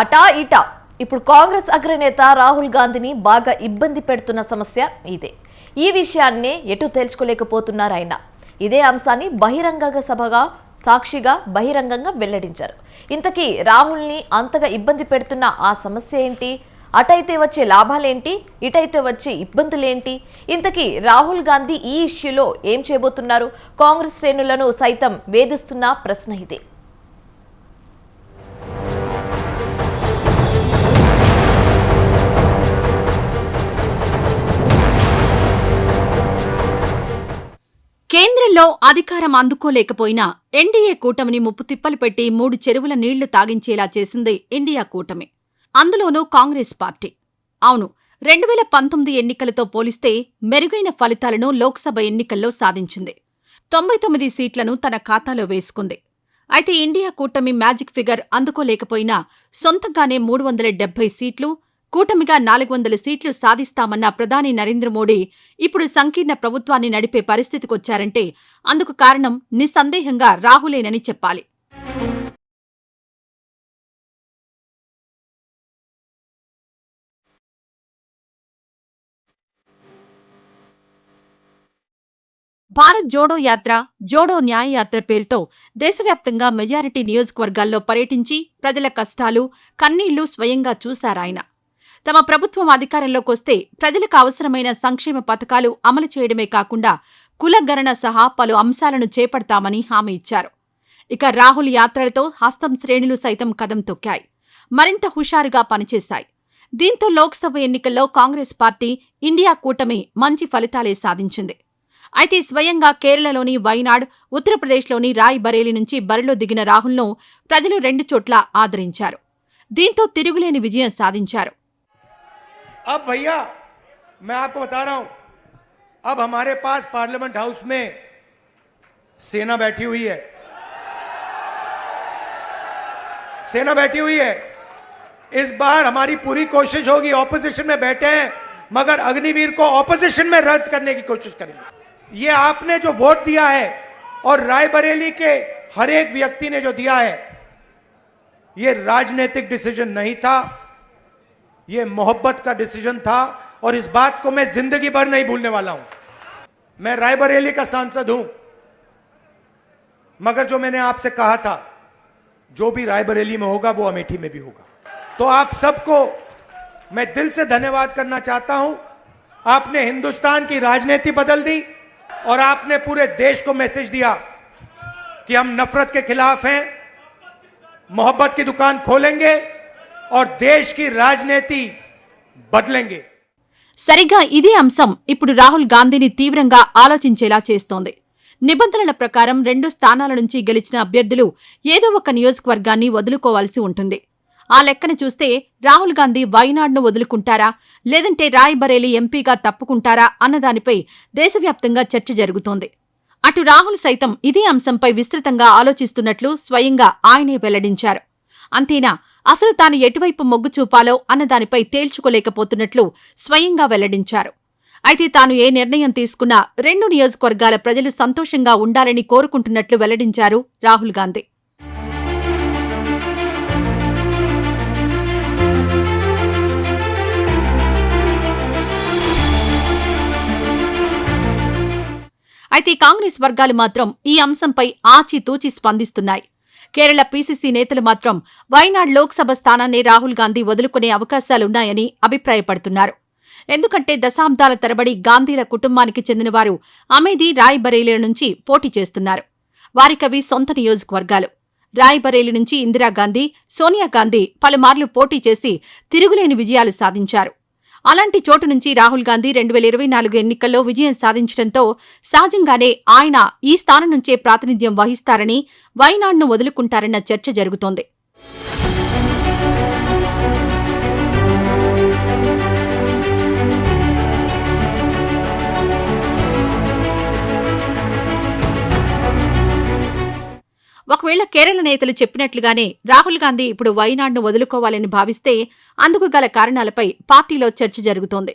అటా ఇటా ఇప్పుడు కాంగ్రెస్ అగ్రనేత రాహుల్ గాంధీని బాగా ఇబ్బంది పెడుతున్న సమస్య ఇదే. ఈ విషయాన్ని ఎటు తెలుసుకోలేకపోతున్నారు ఆయన. ఇదే అంశాన్ని బహిరంగ సభగా సాక్షిగా బహిరంగంగా వెల్లడించారు. ఇంతకీ రాహుల్ని అంతగా ఇబ్బంది పెడుతున్న ఆ సమస్య ఏంటి? అటైతే వచ్చే లాభాలేంటి, ఇటైతే వచ్చే ఇబ్బందులేంటి? ఇంతకీ రాహుల్ గాంధీ ఈ ఇష్యూలో ఏం చేయబోతున్నారు? కాంగ్రెస్ శ్రేణులను సైతం వేధిస్తున్న ప్రశ్న ఇదే. కేంద్రంలో అధికారం అందుకోలేకపోయినా ఎన్డీఏ కూటమిని ముప్పుతిప్పలు పెట్టి 3 చెరువుల నీళ్లు తాగించేలా చేసింది ఇండియా కూటమి. అందులోనూ కాంగ్రెస్ పార్టీ. అవును, 2019 ఎన్నికలతో పోలిస్తే మెరుగైన ఫలితాలను లోక్సభ ఎన్నికల్లో సాధించింది. 99 సీట్లను తన ఖాతాలో వేసుకుంది. అయితే ఇండియా కూటమి మ్యాజిక్ ఫిగర్ అందుకోలేకపోయినా సొంతంగానే 370 సీట్లు, కూటమిగా 400 సీట్లు సాధిస్తామన్న ప్రధాని నరేంద్ర మోడీ ఇప్పుడు సంకీర్ణ ప్రభుత్వాన్ని నడిపే పరిస్థితికొచ్చారంటే అందుకు కారణం నిస్సందేహంగా రాహులేనని చెప్పాలి. భారత్ జోడో యాత్ర, జోడో న్యాయ యాత్ర పేరుతో దేశవ్యాప్తంగా మెజారిటీ నియోజకవర్గాల్లో పర్యటించి ప్రజల కష్టాలు, కన్నీళ్లు స్వయంగా చూశారాయన. తమ ప్రభుత్వం అధికారంలోకొస్తే ప్రజలకు అవసరమైన సంక్షేమ పథకాలు అమలు చేయడమే కాకుండా కులగణన సహా పలు అంశాలను చేపడతామని హామీ ఇచ్చారు. ఇక రాహుల్ యాత్రలతో హస్తం శ్రేణులు సైతం కదం తొక్కాయి, మరింత హుషారుగా పనిచేశాయి. దీంతో లోక్సభ ఎన్నికల్లో కాంగ్రెస్ పార్టీ, ఇండియా కూటమి మంచి ఫలితాలే సాధించింది. అయితే స్వయంగా కేరళలోని వైనాడ్, ఉత్తరప్రదేశ్లోని రాయ్ బరేలీ నుంచి బరిలో దిగిన రాహుల్ను ప్రజలు 2 చోట్ల ఆదరించారు. దీంతో తిరుగులేని విజయం సాధించారు. अब भैया मैं आपको बता रहा हूं, अब हमारे पास पार्लियामेंट हाउस में सेना बैठी हुई है, सेना बैठी हुई है। इस बार हमारी पूरी कोशिश होगी, ऑपोजिशन में बैठे हैं मगर अग्निवीर को ऑपोजिशन में रद्द करने की कोशिश करेंगे। ये आपने जो वोट दिया है और रायबरेली के हर एक व्यक्ति ने जो दिया है, ये राजनीतिक डिसीजन नहीं था, ये मोहब्बत का डिसीजन था और इस बात को मैं जिंदगी भर नहीं भूलने वाला हूं। मैं रायबरेली का सांसद हूं, मगर जो मैंने आपसे कहा था, जो भी रायबरेली में होगा वो अमेठी में भी होगा। तो आप सबको मैं दिल से धन्यवाद करना चाहता हूं। आपने हिंदुस्तान की राजनीति बदल दी और आपने पूरे देश को मैसेज दिया कि हम नफरत के खिलाफ हैं, मोहब्बत की दुकान खोलेंगे और देश की राजनीति बदलेंगे। సరిగ్గా ఇదే అంశం ఇప్పుడు రాహుల్ గాంధీని తీవ్రంగా ఆలోచించేలా చేస్తోంది. నిబంధనల ప్రకారం 2 స్థానాల నుంచి గెలిచిన అభ్యర్థులు ఏదో ఒక నియోజకవర్గాన్ని వదులుకోవాల్సి ఉంటుంది. ఆ లెక్కన చూస్తే రాహుల్ గాంధీ వైనాడ్ను వదులుకుంటారా, లేదంటే రాయ్ బరేలీ ఎంపీగా తప్పుకుంటారా అన్నదానిపై దేశవ్యాప్తంగా చర్చ జరుగుతోంది. అటు రాహుల్ సైతం ఇదే అంశంపై విస్తృతంగా ఆలోచిస్తున్నట్లు స్వయంగా ఆయనే వెల్లడించారు. అంతేనా, అసలు తాను ఎటువైపు మొగ్గు చూపాలో అన్నదానిపై తేల్చుకోలేకపోతున్నట్లు స్వయంగా వెల్లడించారు. అయితే తాను ఏ నిర్ణయం తీసుకున్నా 2 నియోజకవర్గాల ప్రజలు సంతోషంగా ఉండాలని కోరుకుంటున్నట్లు వెల్లడించారు రాహుల్ గాంధీ. అయితే కాంగ్రెస్ వర్గాలు మాత్రం ఈ అంశంపై ఆచితూచి స్పందిస్తున్నాయి. కేరళ పీసీసీ నేతలు మాత్రం వైనాడ్ లోక్సభ స్థానాన్ని రాహుల్ గాంధీ వదులుకునే అవకాశాలున్నాయని అభిప్రాయపడుతున్నారు. ఎందుకంటే దశాబ్దాల తరబడి గాంధీల కుటుంబానికి చెందినవారు అమేథీ, రాయ్ బరేలీల నుంచి పోటీ చేస్తున్నారు. వారికవి సొంత నియోజకవర్గాలు. రాయ్ బరేలీ నుంచి ఇందిరాగాంధీ, సోనియా గాంధీ పలుమార్లు పోటీ చేసి తిరుగులేని విజయాలు సాధించారు. అలాంటి చోటు నుంచి రాహుల్ గాంధీ 2024 ఎన్నికల్లో విజయం సాధించడంతో సహజంగానే ఆయన ఈ స్థానం నుంచే ప్రాతినిధ్యం వహిస్తారని, వైనాడ్ను వదులుకుంటారన్న చర్చ జరుగుతోంది. ఒకవేళ కేరళ నేతలు చెప్పినట్లుగానే రాహుల్ గాంధీ ఇప్పుడు వైనాడ్ను వదులుకోవాలని భావిస్తే అందుకు గల కారణాలపై పార్టీలో చర్చ జరుగుతోంది.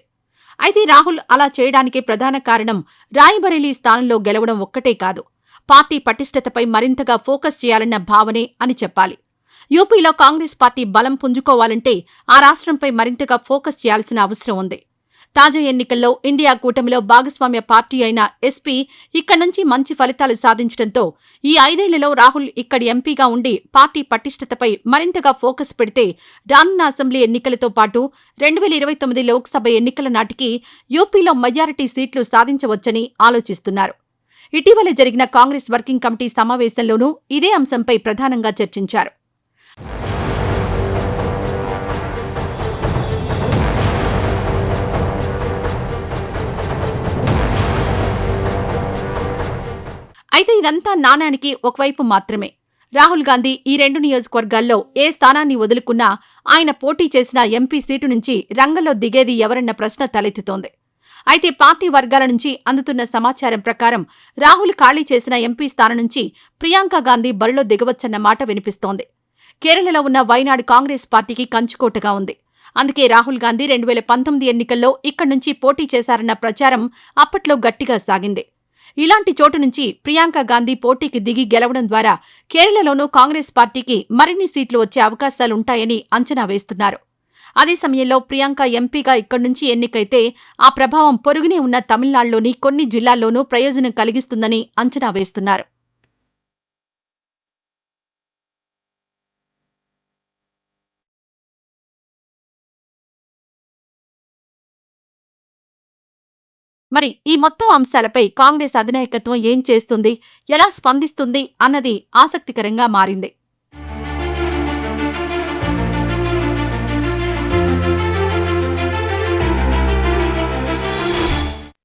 అయితే రాహుల్ అలా చేయడానికి ప్రధాన కారణం రాయ్ బరేలీ స్థానంలో గెలవడం ఒక్కటే కాదు, పార్టీ పటిష్టతపై మరింతగా ఫోకస్ చేయాలన్న భావనే అని చెప్పాలి. యూపీలో కాంగ్రెస్ పార్టీ బలం పుంజుకోవాలంటే ఆ రాష్ట్రంపై మరింతగా ఫోకస్ చేయాల్సిన అవసరం ఉంది. తాజా ఎన్నికల్లో ఇండియా కూటమిలో భాగస్వామ్య పార్టీ అయిన ఎస్పీ ఇక్కడి నుంచి మంచి ఫలితాలు సాధించడంతో ఈ 5 ఏళ్లలో రాహుల్ ఇక్కడి ఎంపీగా ఉండి పార్టీ పటిష్టతపై మరింతగా ఫోకస్ పెడితే రానున్న అసెంబ్లీ ఎన్నికలతో పాటు 2029 లోక్సభ ఎన్నికల నాటికి యూపీలో మెజారిటీ సీట్లు సాధించవచ్చని ఆలోచిస్తున్నారు. ఇటీవల జరిగిన కాంగ్రెస్ వర్కింగ్ కమిటీ సమావేశంలోనూ ఇదే అంశంపై ప్రధానంగా చర్చించారు. అయితే ఇదంతా నాణానికి ఒకవైపు మాత్రమే. రాహుల్ గాంధీ ఈ 2 నియోజకవర్గాల్లో ఏ స్థానాన్ని వదులుకున్నా ఆయన పోటీ చేసిన ఎంపీ సీటు నుంచి రంగంలో దిగేది ఎవరన్న ప్రశ్న తలెత్తుతోంది. అయితే పార్టీ వర్గాల నుంచి అందుతున్న సమాచారం ప్రకారం రాహుల్ ఖాళీ చేసిన ఎంపీ స్థానం నుంచి ప్రియాంక గాంధీ బరిలో దిగవచ్చన్న మాట వినిపిస్తోంది. కేరళలో ఉన్న వైనాడ్ కాంగ్రెస్ పార్టీకి కంచుకోటగా ఉంది. అందుకే రాహుల్ గాంధీ 2019 ఎన్నికల్లో ఇక్కడి నుంచి పోటీ చేశారన్న ప్రచారం అప్పట్లో గట్టిగా సాగింది. ఇలాంటి చోటు నుంచి ప్రియాంక గాంధీ పోటీకి దిగి గెలవడం ద్వారా కేరళలోనూ కాంగ్రెస్ పార్టీకి మరిన్ని సీట్లు వచ్చే అవకాశాలుంటాయని అంచనా వేస్తున్నారు. అదే సమయంలో ప్రియాంక ఎంపీగా ఇక్కడి నుంచి ఎన్నికైతే ఆ ప్రభావం పొరుగునే ఉన్న తమిళనాడులోని కొన్ని జిల్లాల్లోనూ ప్రయోజనం కలిగిస్తుందని అంచనా వేస్తున్నారు. మరి ఈ మొత్తం అంశాలపై కాంగ్రెస్ అధినాయకత్వం ఏం చేస్తుంది, ఎలా స్పందిస్తుంది అన్నది ఆసక్తికరంగా మారింది.